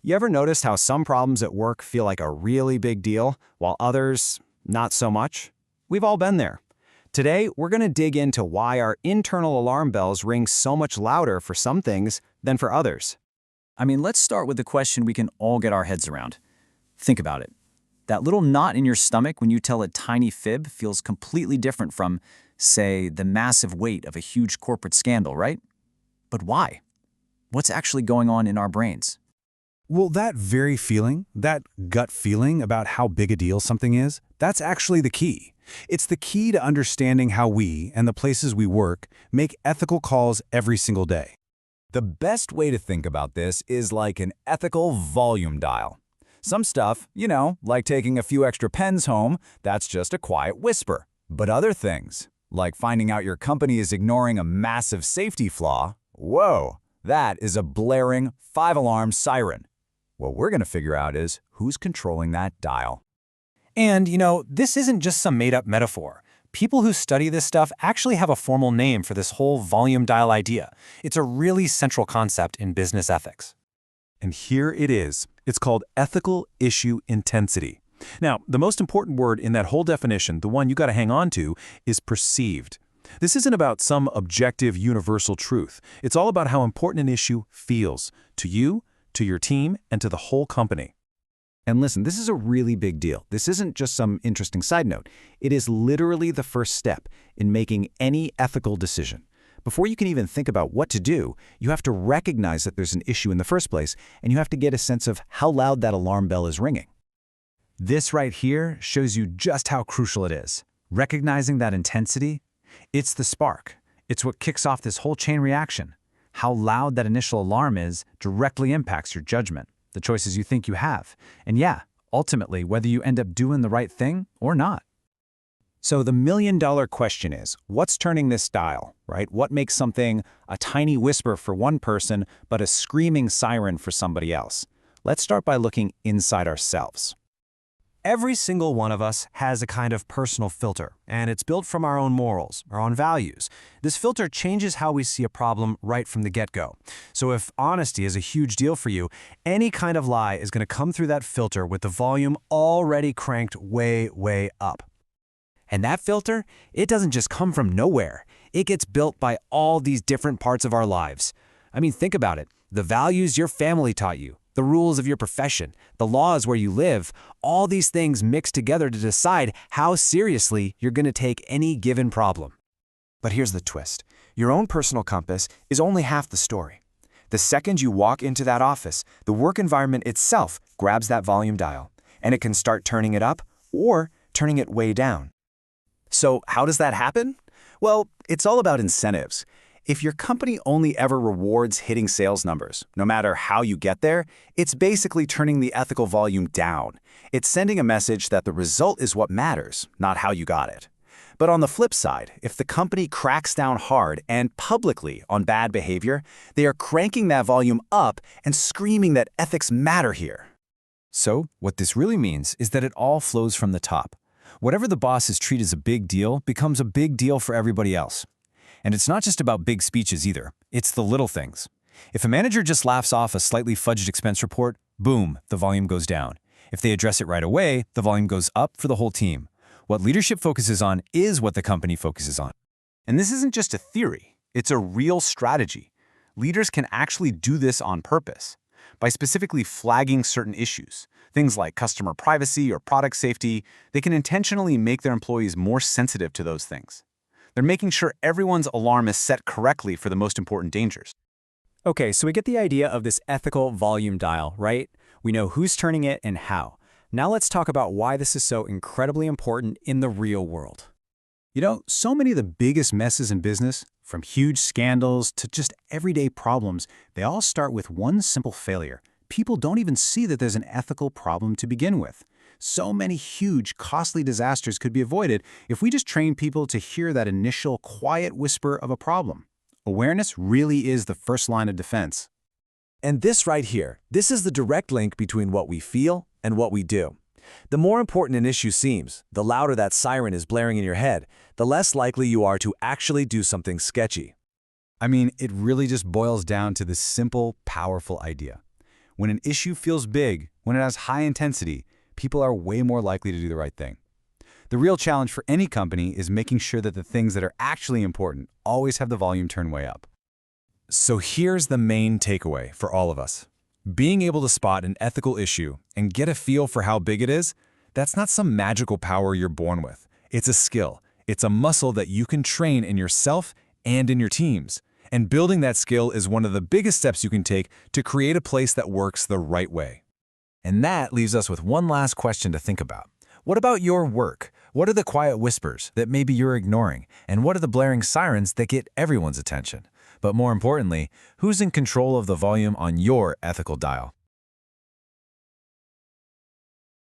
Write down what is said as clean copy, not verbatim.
You ever noticed how some problems at work feel like a really big deal, while others, not so much? We've all been there. Today, we're going to dig into why our internal alarm bells ring so much louder for some things than for others. Let's start with the question we can all get our heads around. Think about it. That little knot in your stomach when you tell a tiny fib feels completely different from, say, the massive weight of a huge corporate scandal, right? But why? What's actually going on in our brains? Well, that very feeling, that gut feeling about how big a deal something is, that's actually the key. It's the key to understanding how we, and the places we work, make ethical calls every single day. The best way to think about this is like an ethical volume dial. Some stuff, like taking a few extra pens home, that's just a quiet whisper. But other things, like finding out your company is ignoring a massive safety flaw, whoa, that is a blaring 5-alarm siren. What we're going to figure out is who's controlling that dial. And, this isn't just some made-up metaphor. People who study this stuff actually have a formal name for this whole volume dial idea. It's a really central concept in business ethics. And here it is. It's called ethical issue intensity. Now, the most important word in that whole definition, the one you got to hang on to, is perceived. This isn't about some objective universal truth. It's all about how important an issue feels to you, to your team, and to the whole company. And listen, this is a really big deal. This isn't just some interesting side note. It is literally the first step in making any ethical decision. Before you can even think about what to do, you have to recognize that there's an issue in the first place, and you have to get a sense of how loud that alarm bell is ringing. This right here shows you just how crucial it is. Recognizing that intensity, it's the spark. It's what kicks off this whole chain reaction. How loud that initial alarm is directly impacts your judgment, the choices you think you have, and ultimately whether you end up doing the right thing or not. So the million-dollar question is, what's turning this dial, right? What makes something a tiny whisper for one person, but a screaming siren for somebody else? Let's start by looking inside ourselves. Every single one of us has a kind of personal filter, and it's built from our own morals, our own values. This filter changes how we see a problem right from the get-go. So if honesty is a huge deal for you, any kind of lie is going to come through that filter with the volume already cranked way, way up. And that filter, it doesn't just come from nowhere. It gets built by all these different parts of our lives. Think about it. The values your family taught you, the rules of your profession, the laws where you live, all these things mix together to decide how seriously you're going to take any given problem. But here's the twist. Your own personal compass is only half the story. The second you walk into that office, the work environment itself grabs that volume dial, and it can start turning it up or turning it way down. So how does that happen? Well, it's all about incentives. If your company only ever rewards hitting sales numbers, no matter how you get there, it's basically turning the ethical volume down. It's sending a message that the result is what matters, not how you got it. But on the flip side, if the company cracks down hard and publicly on bad behavior, they are cranking that volume up and screaming that ethics matter here. So, what this really means is that it all flows from the top. Whatever the bosses treat as a big deal becomes a big deal for everybody else. And it's not just about big speeches either. It's the little things. If a manager just laughs off a slightly fudged expense report, boom, the volume goes down. If they address it right away, the volume goes up for the whole team. What leadership focuses on is what the company focuses on. And this isn't just a theory. It's a real strategy. Leaders can actually do this on purpose by specifically flagging certain issues. Things like customer privacy or product safety, they can intentionally make their employees more sensitive to those things. They're making sure everyone's alarm is set correctly for the most important dangers. Okay, so we get the idea of this ethical volume dial, right? We know who's turning it and how. Now let's talk about why this is so incredibly important in the real world. So many of the biggest messes in business, from huge scandals to just everyday problems, they all start with one simple failure. People don't even see that there's an ethical problem to begin with. So many huge, costly disasters could be avoided if we just train people to hear that initial quiet whisper of a problem. Awareness really is the first line of defense. And this right here, this is the direct link between what we feel and what we do. The more important an issue seems, the louder that siren is blaring in your head, the less likely you are to actually do something sketchy. It really just boils down to this simple, powerful idea. When an issue feels big, when it has high intensity, people are way more likely to do the right thing. The real challenge for any company is making sure that the things that are actually important always have the volume turn way up. So here's the main takeaway for all of us. Being able to spot an ethical issue and get a feel for how big it is, that's not some magical power you're born with. It's a skill. It's a muscle that you can train in yourself and in your teams. And building that skill is one of the biggest steps you can take to create a place that works the right way. And that leaves us with one last question to think about. What about your work? What are the quiet whispers that maybe you're ignoring? And what are the blaring sirens that get everyone's attention? But more importantly, who's in control of the volume on your ethical dial?